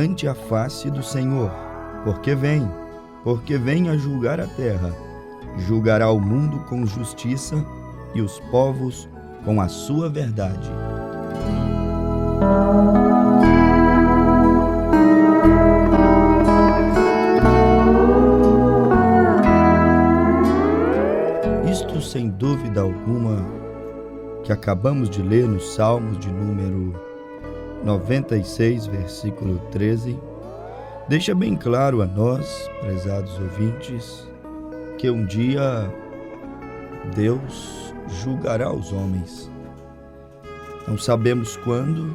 ante a face do Senhor, porque vem a julgar a terra, julgará o mundo com justiça e os povos com a sua verdade. Isto, sem dúvida alguma, que acabamos de ler nos Salmos de número 96, versículo 13, deixa bem claro a nós, prezados ouvintes, que um dia Deus julgará os homens. Não sabemos quando,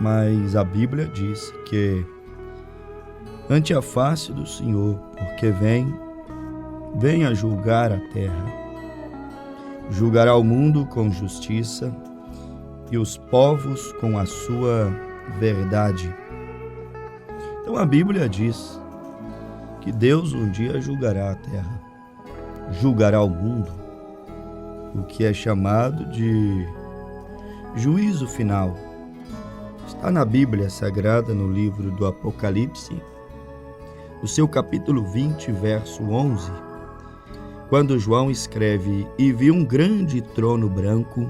mas a Bíblia diz que ante a face do Senhor, porque vem a julgar a terra, julgará o mundo com justiça e os povos com a sua verdade. Então a Bíblia diz que Deus um dia julgará a terra, julgará o mundo, o que é chamado de juízo final. Está na Bíblia Sagrada, no livro do Apocalipse, no seu capítulo 20, verso 11, quando João escreve: "E vi um grande trono branco,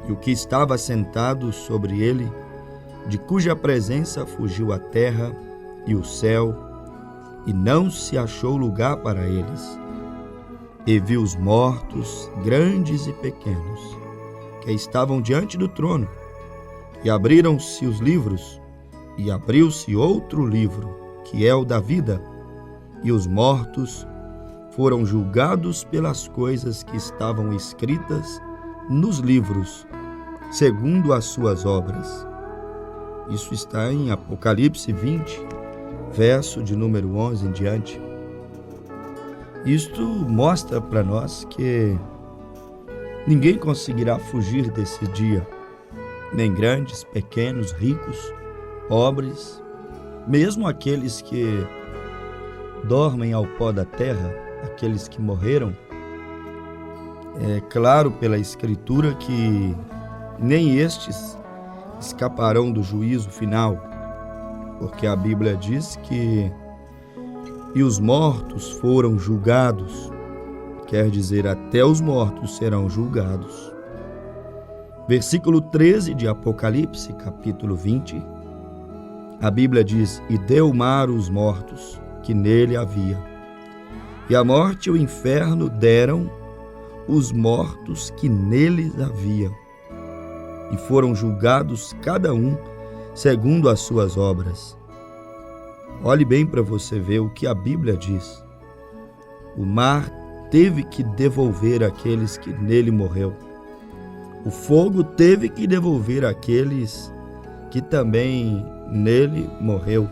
e o que estava sentado sobre ele, de cuja presença fugiu a terra e o céu, e não se achou lugar para eles. E vi os mortos, grandes e pequenos, que estavam diante do trono, e abriram-se os livros, e abriu-se outro livro, que é o da vida, e os mortos foram julgados pelas coisas que estavam escritas nos livros, segundo as suas obras." Isso está em Apocalipse 20, verso de número 11 em diante. Isto mostra para nós que ninguém conseguirá fugir desse dia, nem grandes, pequenos, ricos, pobres, mesmo aqueles que dormem ao pó da terra, aqueles que morreram. É claro pela Escritura que nem estes escaparão do juízo final, porque a Bíblia diz que "e os mortos foram julgados", quer dizer, até os mortos serão julgados. Versículo 13 de Apocalipse, capítulo 20, a Bíblia diz: "E deu o mar os mortos que nele havia, e a morte e o inferno deram os mortos que neles havia, e foram julgados cada um segundo as suas obras." Olhe bem para você ver o que a Bíblia diz. O mar teve que devolver aqueles que nele morreu. O fogo teve que devolver aqueles que também nele morreu.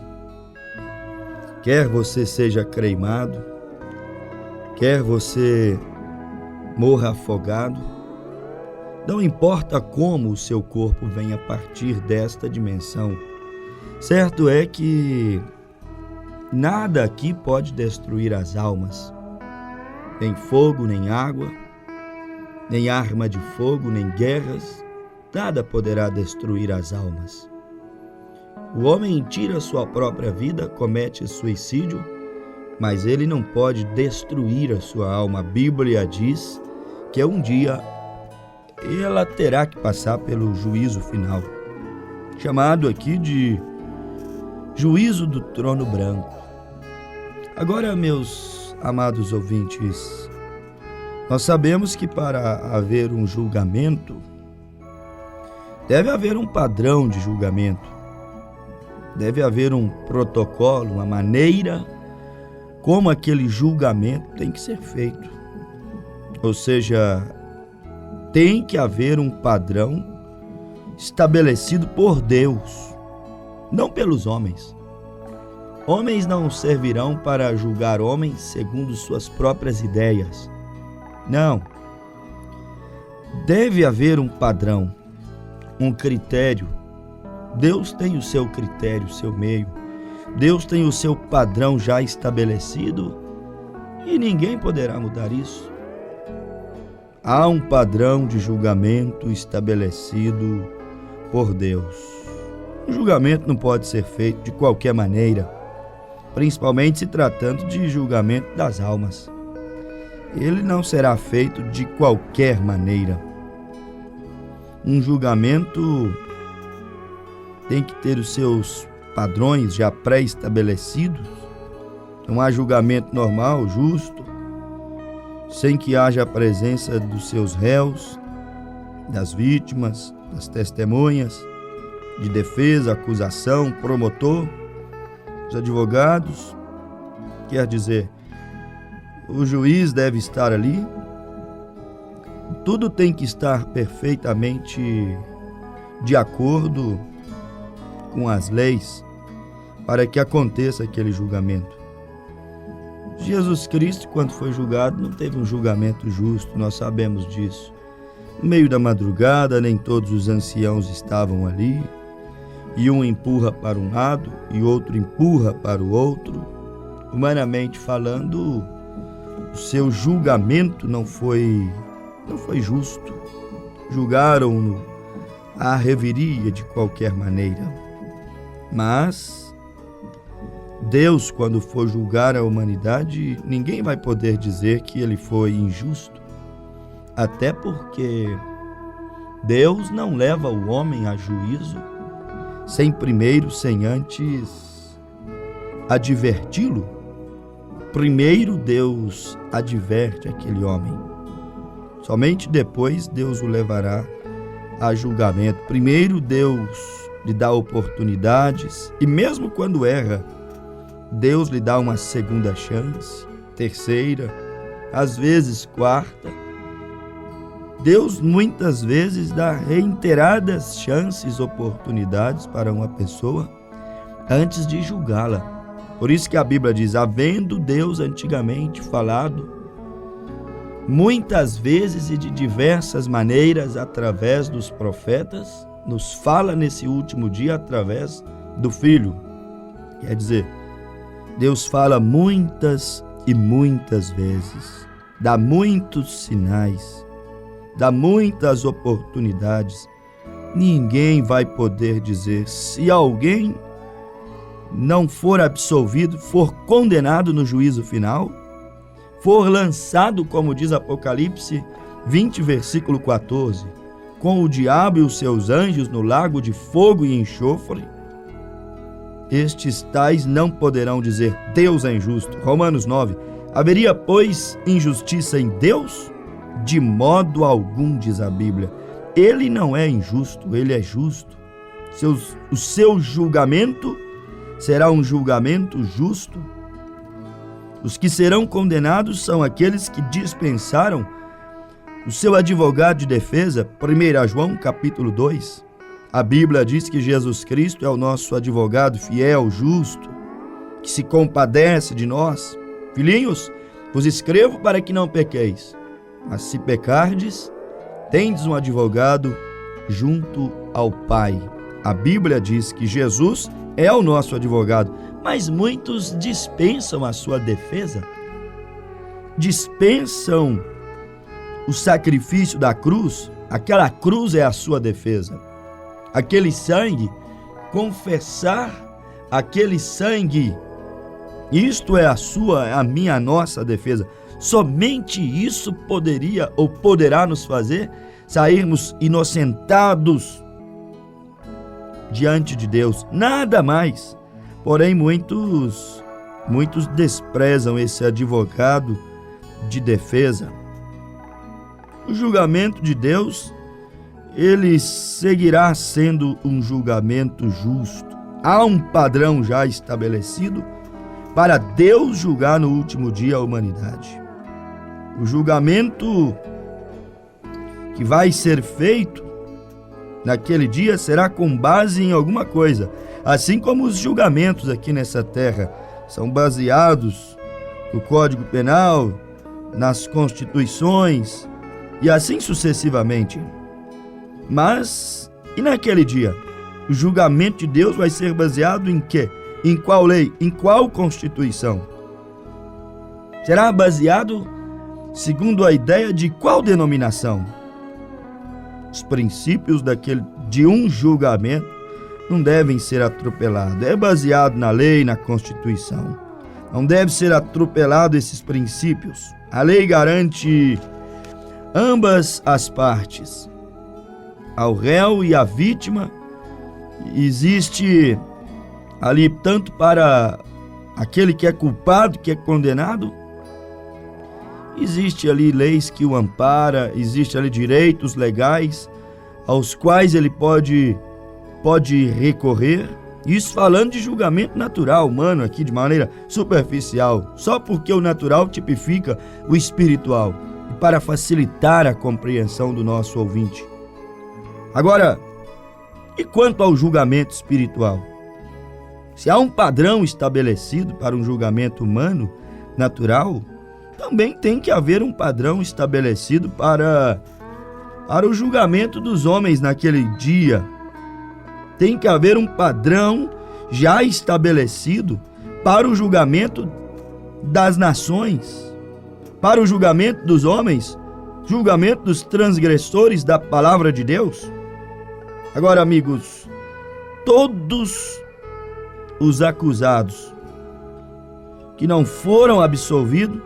Quer você seja queimado, quer você morra afogado, não importa como o seu corpo venha partir desta dimensão, certo é que nada aqui pode destruir as almas, nem fogo, nem água, nem arma de fogo, nem guerras, nada poderá destruir as almas. O homem tira sua própria vida, comete suicídio, mas ele não pode destruir a sua alma. A Bíblia diz que um dia ela terá que passar pelo juízo final, chamado aqui de juízo do trono branco. Agora, meus amados ouvintes, nós sabemos que para haver um julgamento, deve haver um padrão de julgamento, deve haver um protocolo, uma maneira como aquele julgamento tem que ser feito. Ou seja, tem que haver um padrão estabelecido por Deus, não pelos homens. Homens não servirão para julgar homens segundo suas próprias ideias. Não. Deve haver um padrão, um critério. Deus tem o seu critério, o seu meio. Deus tem o seu padrão já estabelecido e ninguém poderá mudar isso. Há um padrão de julgamento estabelecido por Deus. O julgamento não pode ser feito de qualquer maneira, principalmente se tratando de julgamento das almas. Ele não será feito de qualquer maneira. Um julgamento tem que ter os seus padrões já pré-estabelecidos. Não há julgamento normal, justo, sem que haja a presença dos seus réus, das vítimas, das testemunhas, de defesa, acusação, promotor, os advogados. Quer dizer, o juiz deve estar ali. Tudo tem que estar perfeitamente de acordo com as leis para que aconteça aquele julgamento. Jesus Cristo, quando foi julgado, não teve um julgamento justo, nós sabemos disso. No meio da madrugada, nem todos os anciãos estavam ali, e um empurra para um lado e outro empurra para o outro. Humanamente falando, o seu julgamento não foi justo. Julgaram-no à reveria de qualquer maneira. Mas Deus, quando for julgar a humanidade, ninguém vai poder dizer que ele foi injusto. Até porque Deus não leva o homem a juízo sem antes adverti-lo. Primeiro Deus adverte aquele homem. Somente depois Deus o levará a julgamento. Primeiro Deus lhe dá oportunidades e mesmo quando erra, Deus lhe dá uma segunda chance, terceira, às vezes quarta. Deus muitas vezes dá reiteradas chances, oportunidades para uma pessoa antes de julgá-la. Por isso que a Bíblia diz, havendo Deus antigamente falado, muitas vezes e de diversas maneiras através dos profetas, nos fala nesse último dia através do Filho. Quer dizer, Deus fala muitas e muitas vezes, dá muitos sinais, dá muitas oportunidades. Ninguém vai poder dizer, se alguém não for absolvido, for condenado no juízo final, for lançado, como diz Apocalipse 20, versículo 14, com o diabo e os seus anjos no lago de fogo e enxofre, estes tais não poderão dizer, Deus é injusto. Romanos 9, haveria, pois, injustiça em Deus? De modo algum, diz a Bíblia. Ele não é injusto, ele é justo. O seu julgamento será um julgamento justo. Os que serão condenados são aqueles que dispensaram o seu advogado de defesa. 1 João capítulo 2. A Bíblia diz que Jesus Cristo é o nosso advogado fiel, justo, que se compadece de nós. Filhinhos, vos escrevo para que não pequeis. Mas se pecardes, tendes um advogado junto ao Pai. A Bíblia diz que Jesus é o nosso advogado, mas muitos dispensam a sua defesa, dispensam o sacrifício da cruz. Aquela cruz é a sua defesa. Aquele sangue, confessar aquele sangue, isto é a minha, a nossa defesa. Somente isso poderia ou poderá nos fazer sairmos inocentados diante de Deus, nada mais. Porém, muitos desprezam esse advogado de defesa. O julgamento de Deus, ele seguirá sendo um julgamento justo. Há um padrão já estabelecido para Deus julgar no último dia a humanidade. O julgamento que vai ser feito naquele dia será com base em alguma coisa, assim como os julgamentos aqui nessa terra são baseados no Código Penal, nas constituições e assim sucessivamente. Mas, e naquele dia? O julgamento de Deus vai ser baseado em quê? Em qual lei? Em qual constituição? Será baseado segundo a ideia de qual denominação? Os princípios de um julgamento não devem ser atropelados. É baseado na lei, na Constituição. Não deve ser atropelado esses princípios. A lei garante ambas as partes. Ao réu e à vítima, existe ali tanto para aquele que é culpado, que é condenado, existe ali leis que o ampara, existe ali direitos legais aos quais ele pode recorrer. Isso falando de julgamento natural, humano, aqui de maneira superficial, só porque o natural tipifica o espiritual, e para facilitar a compreensão do nosso ouvinte. Agora, e quanto ao julgamento espiritual? Se há um padrão estabelecido para um julgamento humano, natural, também tem que haver um padrão estabelecido para o julgamento dos homens naquele dia. Tem que haver um padrão já estabelecido para o julgamento das nações, para o julgamento dos homens, julgamento dos transgressores da palavra de Deus. Agora, amigos, todos os acusados que não foram absolvidos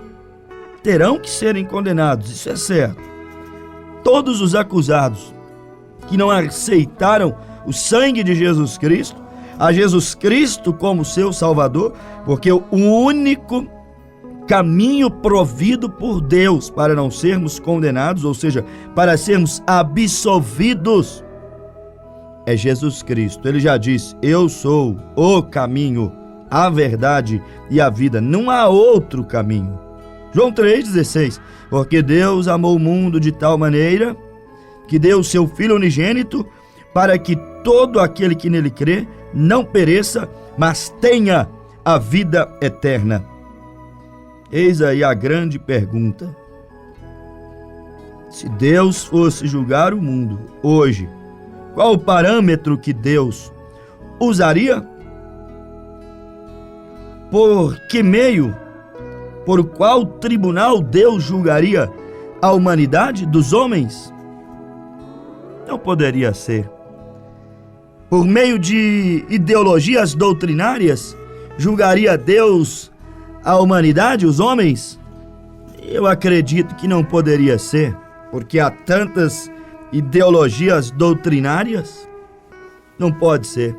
terão que serem condenados, isso é certo. Todos os acusados que não aceitaram o sangue de Jesus Cristo, a Jesus Cristo como seu Salvador, porque o único caminho provido por Deus para não sermos condenados, ou seja, para sermos absolvidos, é Jesus Cristo. Ele já disse: eu sou o caminho, a verdade e a vida. Não há outro caminho. João 3,16. Porque Deus amou o mundo de tal maneira que deu o seu Filho unigênito para que todo aquele que nele crê não pereça, mas tenha a vida eterna. Eis aí a grande pergunta. Se Deus fosse julgar o mundo hoje, qual o parâmetro que Deus usaria? Por que meio? Por qual tribunal Deus julgaria a humanidade dos homens? Não poderia ser por meio de ideologias doutrinárias. Julgaria Deus a humanidade, os homens? Eu acredito que não poderia ser, porque há tantas ideologias doutrinárias. Não pode ser.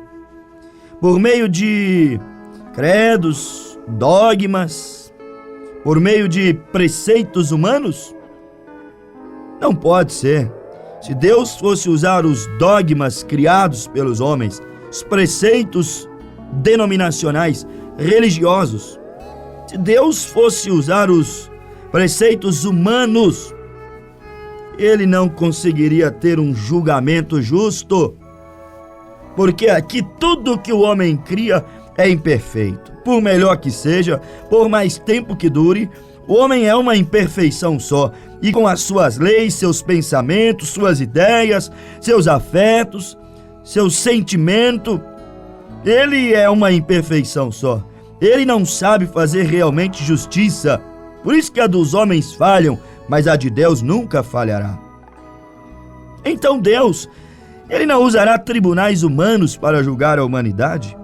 Por meio de credos, dogmas, por meio de preceitos humanos? Não pode ser. Se Deus fosse usar os dogmas criados pelos homens, os preceitos denominacionais, religiosos, se Deus fosse usar os preceitos humanos, Ele não conseguiria ter um julgamento justo, porque aqui tudo que o homem cria é imperfeito. Por melhor que seja, por mais tempo que dure, o homem é uma imperfeição só, e com as suas leis, seus pensamentos, suas ideias, seus afetos, seu sentimento, ele é uma imperfeição só. Ele não sabe fazer realmente justiça. Por isso que a dos homens falham, mas a de Deus nunca falhará. Então Deus, Ele não usará tribunais humanos para julgar a humanidade?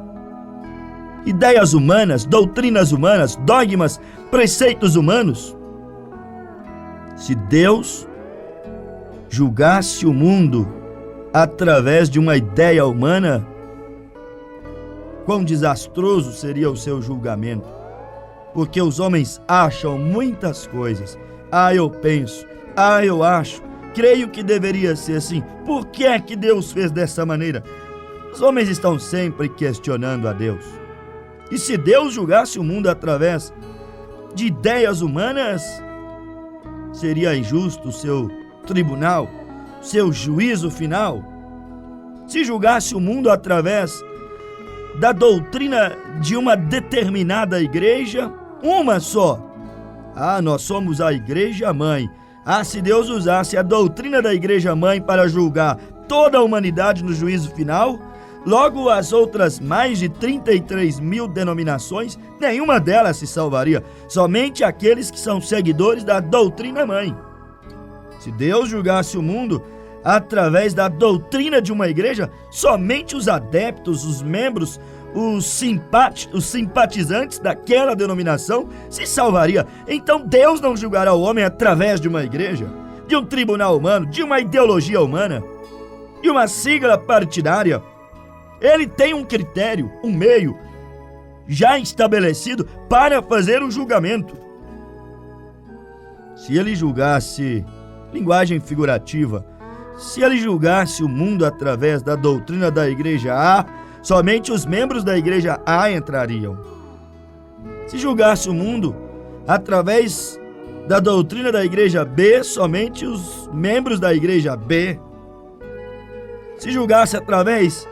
Ideias humanas, doutrinas humanas, dogmas, preceitos humanos? Se Deus julgasse o mundo através de uma ideia humana, quão desastroso seria o seu julgamento, porque os homens acham muitas coisas. Eu penso, eu acho, creio que deveria ser assim. Por que é que Deus fez dessa maneira? Os homens estão sempre questionando a Deus. E se Deus julgasse o mundo através de ideias humanas, seria injusto o seu tribunal, seu juízo final? Se julgasse o mundo através da doutrina de uma determinada igreja, uma só. Nós somos a igreja mãe. Se Deus usasse a doutrina da igreja mãe para julgar toda a humanidade no juízo final, logo as outras mais de 33 mil denominações, nenhuma delas se salvaria. Somente aqueles que são seguidores da doutrina mãe. Se Deus julgasse o mundo através da doutrina de uma igreja, somente os adeptos, os membros, os simpatizantes daquela denominação se salvaria. Então Deus não julgará o homem através de uma igreja, de um tribunal humano, de uma ideologia humana, de uma sigla partidária. Ele tem um critério, um meio já estabelecido para fazer o julgamento. Se ele julgasse, linguagem figurativa, se ele julgasse o mundo através da doutrina da igreja A, somente os membros da igreja A entrariam. Se julgasse o mundo através da doutrina da igreja B, somente os membros da igreja B. Se julgasse através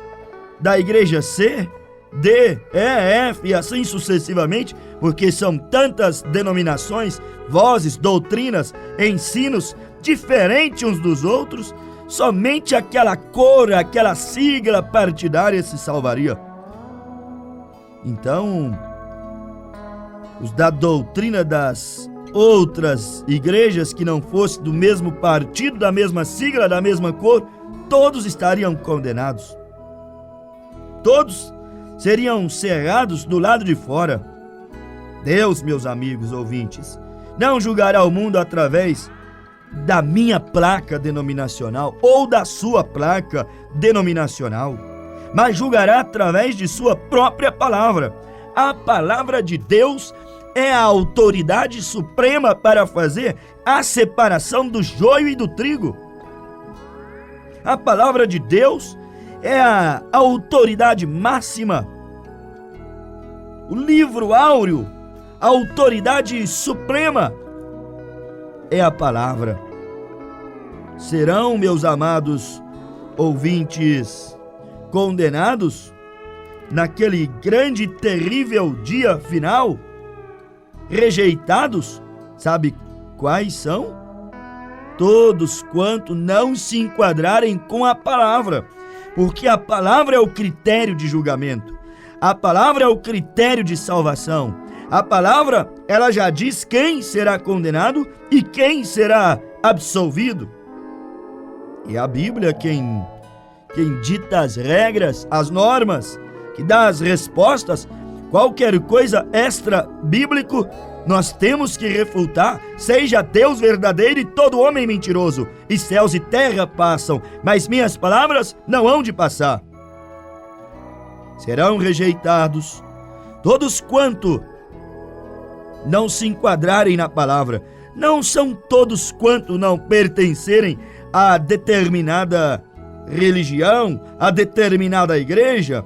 da igreja C, D, E, F e assim sucessivamente, porque são tantas denominações, vozes, doutrinas, ensinos diferentes uns dos outros, somente aquela cor, aquela sigla partidária se salvaria. Então, os da doutrina das outras igrejas que não fossem do mesmo partido, da mesma sigla, da mesma cor, todos estariam condenados. Todos seriam cerrados do lado de fora. Deus, meus amigos ouvintes, não julgará o mundo através da minha placa denominacional ou da sua placa denominacional, mas julgará através de sua própria palavra. A palavra de Deus é a autoridade suprema para fazer a separação do joio e do trigo. A palavra de Deus é a autoridade máxima, o livro áureo, a autoridade suprema é a palavra. Serão, meus amados ouvintes, condenados naquele grande e terrível dia final? Rejeitados? Sabe quais são? Todos quanto não se enquadrarem com a palavra, porque a palavra é o critério de julgamento, a palavra é o critério de salvação. A palavra, ela já diz quem será condenado e quem será absolvido. E a Bíblia quem dita as regras, as normas, que dá as respostas. Qualquer coisa extra-bíblico, nós temos que refutar. Seja Deus verdadeiro e todo homem mentiroso. E céus e terra passam, mas minhas palavras não hão de passar. Serão rejeitados todos quanto não se enquadrarem na palavra. Não são todos quanto não pertencerem a determinada religião, a determinada igreja.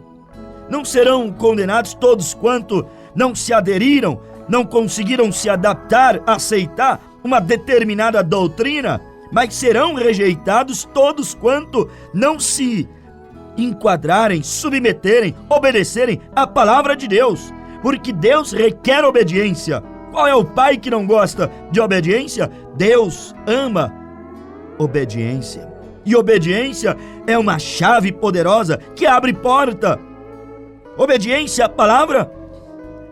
Não serão condenados todos quanto não se aderiram, não conseguiram se adaptar, aceitar uma determinada doutrina, mas serão rejeitados todos quanto não se enquadrarem, submeterem, obedecerem à palavra de Deus, porque Deus requer obediência. Qual é o pai que não gosta de obediência? Deus ama obediência. E obediência é uma chave poderosa que abre porta. Obediência à palavra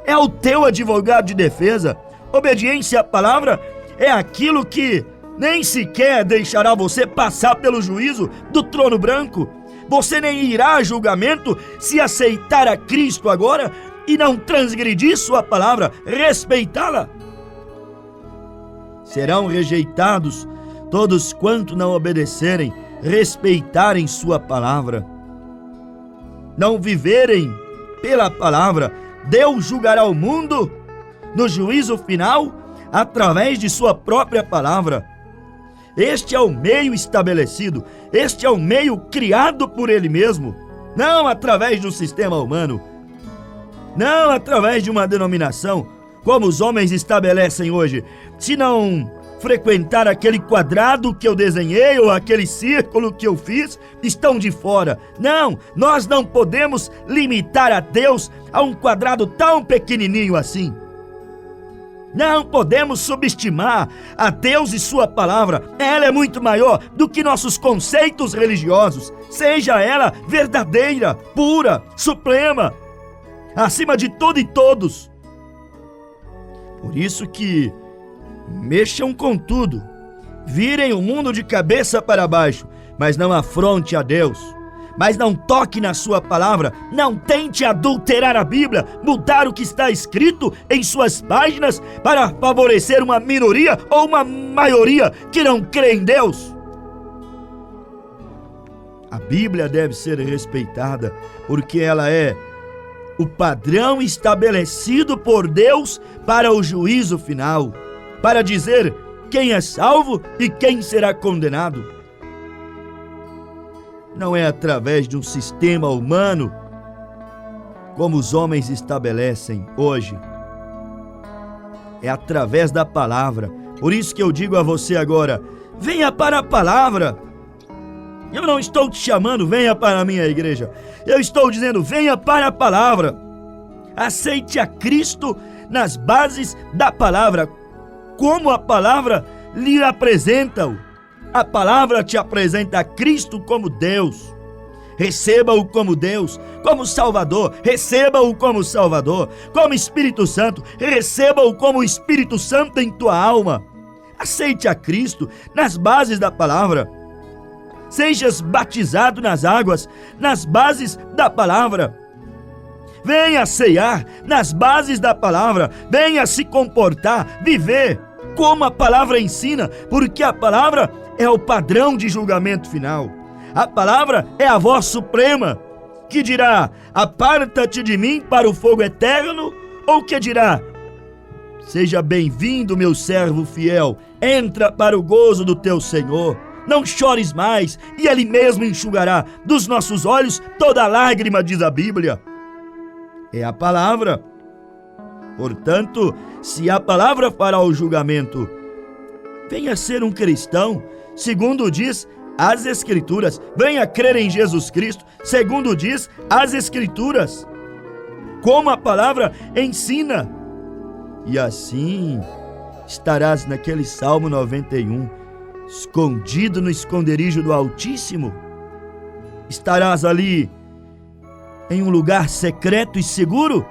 é o teu advogado de defesa. Obediência à palavra é aquilo que nem sequer deixará você passar pelo juízo do trono branco. Você nem irá a julgamento se aceitar a Cristo agora e não transgredir sua palavra, respeitá-la. Serão rejeitados todos quanto não obedecerem, respeitarem sua palavra, não viverem pela palavra. Deus julgará o mundo no juízo final através de sua própria palavra. Este é o meio estabelecido, este é o meio criado por Ele mesmo, não através do sistema humano, não através de uma denominação, como os homens estabelecem hoje. Se não frequentar aquele quadrado que eu desenhei ou aquele círculo que eu fiz, estão de fora. Não, nós não podemos limitar a Deus a um quadrado tão pequenininho assim. Não podemos subestimar a Deus e sua palavra. Ela é muito maior do que nossos conceitos religiosos, seja ela verdadeira, pura, suprema, acima de tudo e todos. Por isso que mexam com tudo, virem o mundo de cabeça para baixo, mas não afronte a Deus. Mas não toque na sua palavra, não tente adulterar a Bíblia, mudar o que está escrito em suas páginas para favorecer uma minoria ou uma maioria que não crê em Deus. A Bíblia deve ser respeitada porque ela é o padrão estabelecido por Deus para o juízo final, para dizer quem é salvo e quem será condenado. Não é através de um sistema humano, como os homens estabelecem hoje. É através da palavra. Por isso que eu digo a você agora, venha para a palavra. Eu não estou te chamando, venha para a minha igreja. Eu estou dizendo, venha para a palavra. Aceite a Cristo nas bases da palavra. Como a palavra lhe apresenta-o. A palavra te apresenta a Cristo como Deus. Receba-o como Deus, como Salvador. Receba-o como Salvador. Como Espírito Santo, receba-o como Espírito Santo em tua alma. Aceite a Cristo nas bases da palavra. Sejas batizado nas águas, nas bases da palavra. Venha ceiar nas bases da palavra. Venha se comportar, viver como a palavra ensina, porque a palavra é o padrão de julgamento final. A palavra é a voz suprema, que dirá, aparta-te de mim para o fogo eterno, ou que dirá, seja bem-vindo, meu servo fiel, entra para o gozo do teu Senhor. Não chores mais, e Ele mesmo enxugará dos nossos olhos toda lágrima, diz a Bíblia. É a palavra. Portanto, se a palavra fará o julgamento, venha ser um cristão, segundo diz as Escrituras. Venha crer em Jesus Cristo, segundo diz as Escrituras. Como a palavra ensina. E assim estarás naquele Salmo 91, escondido no esconderijo do Altíssimo. Estarás ali em um lugar secreto e seguro,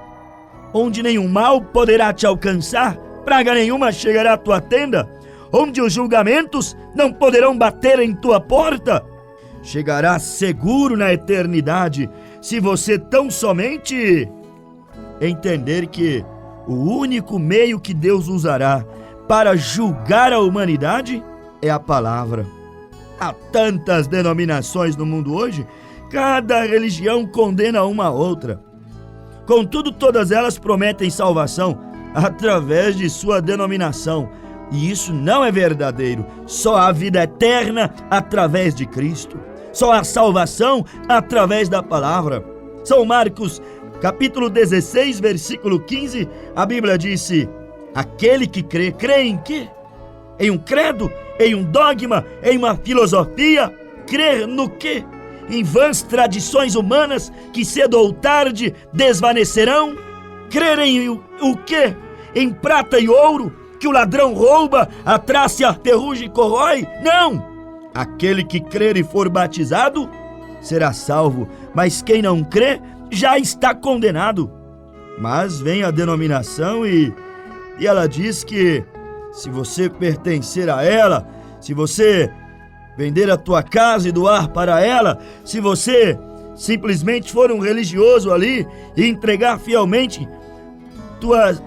onde nenhum mal poderá te alcançar, praga nenhuma chegará à tua tenda, onde os julgamentos não poderão bater em tua porta. Chegarás seguro na eternidade, se você tão somente entender que o único meio que Deus usará para julgar a humanidade é a palavra. Há tantas denominações no mundo hoje, cada religião condena uma a outra. Contudo, todas elas prometem salvação através de sua denominação. E isso não é verdadeiro. Só há vida eterna através de Cristo. Só há salvação através da palavra. São Marcos, capítulo 16, versículo 15, a Bíblia disse, aquele que crê, crê em quê? Em um credo? Em um dogma? Em uma filosofia? Crer no quê? Em vãs tradições humanas que cedo ou tarde desvanecerão? Crer em o quê? Em prata e ouro que o ladrão rouba, a traça e a ferrugem corrói? Não! Aquele que crer e for batizado será salvo, mas quem não crê já está condenado. Mas vem a denominação e ela diz que se você pertencer a ela, se você vender a tua casa e doar para ela, se você simplesmente for um religioso ali e entregar fielmente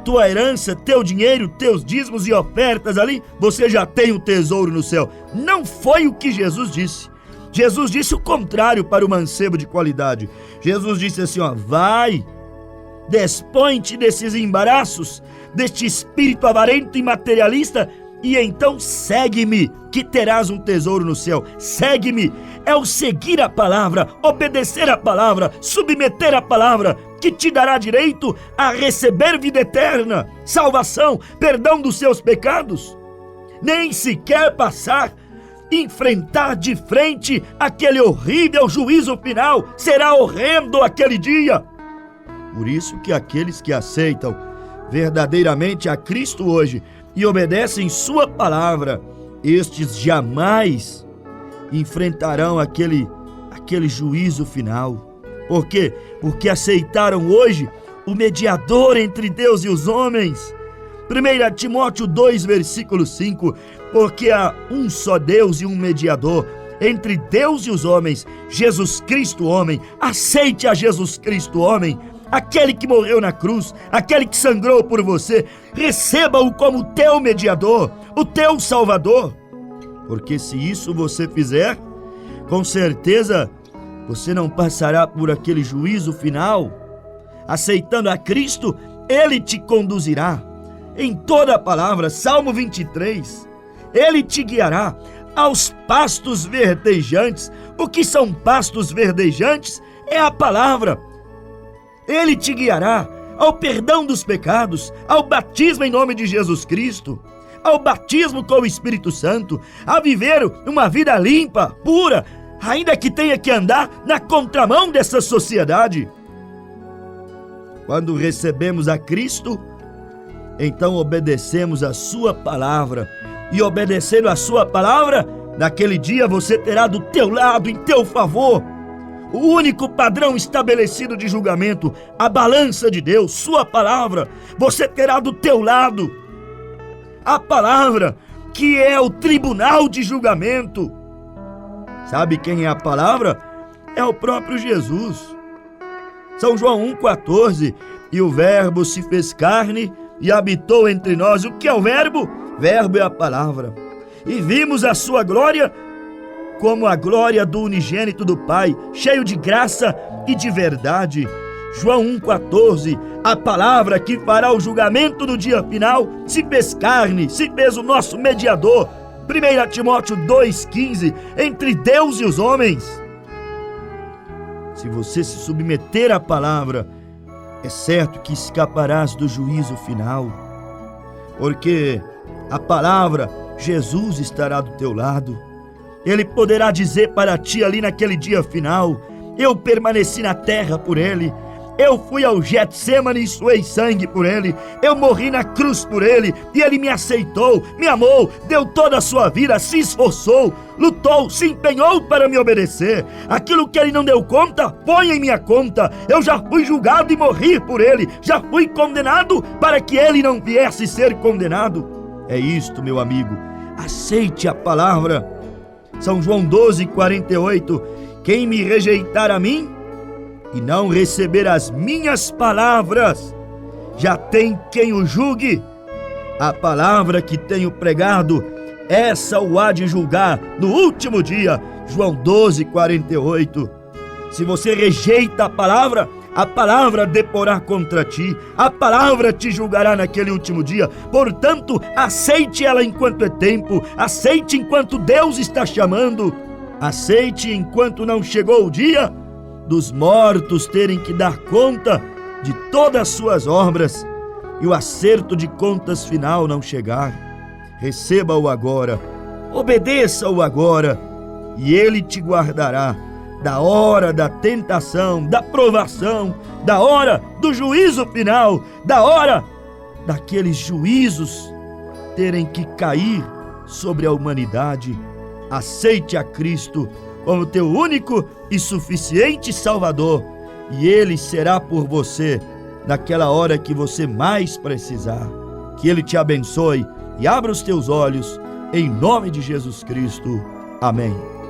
tua herança, teu dinheiro, teus dízimos e ofertas ali, você já tem um tesouro no céu. Não foi o que Jesus disse. Jesus disse o contrário para o mancebo de qualidade. Jesus disse assim, vai, despõe-te desses embaraços, deste espírito avarento e materialista, e então segue-me, que terás um tesouro no céu. Segue-me é o seguir a palavra, obedecer a palavra, submeter a palavra, que te dará direito a receber vida eterna, salvação, perdão dos seus pecados. Nem sequer passar, enfrentar de frente aquele horrível juízo final. Será horrendo aquele dia. Por isso que aqueles que aceitam verdadeiramente a Cristo hoje e obedecem sua palavra, estes jamais enfrentarão aquele juízo final. Por quê? Porque aceitaram hoje o mediador entre Deus e os homens. 1 Timóteo 2, versículo 5, porque há um só Deus e um mediador entre Deus e os homens, Jesus Cristo homem. Aceite a Jesus Cristo homem, aquele que morreu na cruz, aquele que sangrou por você. Receba-o como teu mediador, o teu salvador. Porque se isso você fizer, com certeza você não passará por aquele juízo final. Aceitando a Cristo, Ele te conduzirá em toda a palavra. Salmo 23, Ele te guiará aos pastos verdejantes. O que são pastos verdejantes? É a palavra. Ele te guiará ao perdão dos pecados, ao batismo em nome de Jesus Cristo, ao batismo com o Espírito Santo, a viver uma vida limpa, pura, ainda que tenha que andar na contramão dessa sociedade. Quando recebemos a Cristo, então obedecemos a sua palavra. E obedecendo a sua palavra, naquele dia você terá do teu lado, em teu favor, o único padrão estabelecido de julgamento, a balança de Deus, sua palavra. Você terá do teu lado a palavra, que é o tribunal de julgamento. Sabe quem é a palavra? É o próprio Jesus. São João 1,14, e o Verbo se fez carne e habitou entre nós. O que é o Verbo? Verbo é a palavra. E vimos a sua glória como a glória do unigênito do Pai, cheio de graça e de verdade. João 1,14, a palavra que fará o julgamento do dia final se fez carne, se fez o nosso mediador. 1 Timóteo 2,15, entre Deus e os homens. Se você se submeter à palavra, é certo que escaparás do juízo final, porque a palavra, Jesus estará do teu lado. Ele poderá dizer para ti ali naquele dia final: eu permaneci na terra por ele, eu fui ao Getsêmani e suei sangue por ele, eu morri na cruz por ele, e ele me aceitou, me amou, deu toda a sua vida, se esforçou, lutou, se empenhou para me obedecer. Aquilo que ele não deu conta, põe em minha conta. Eu já fui julgado e morri por ele, já fui condenado para que ele não viesse ser condenado. É isto, meu amigo, aceite a palavra. São João 12,48, quem me rejeitar a mim e não receber as minhas palavras, já tem quem o julgue. A palavra que tenho pregado, essa o há de julgar no último dia. João 12,48. Se você rejeita a palavra deporá contra ti, a palavra te julgará naquele último dia. Portanto, aceite ela enquanto é tempo, aceite enquanto Deus está chamando, aceite enquanto não chegou o dia dos mortos terem que dar conta de todas as suas obras e o acerto de contas final não chegar. Receba-o agora, obedeça-o agora, e ele te guardará da hora da tentação, da provação, da hora do juízo final, da hora daqueles juízos terem que cair sobre a humanidade. Aceite a Cristo como teu único e suficiente Salvador, e Ele será por você naquela hora que você mais precisar. Que Ele te abençoe e abra os teus olhos, em nome de Jesus Cristo. Amém.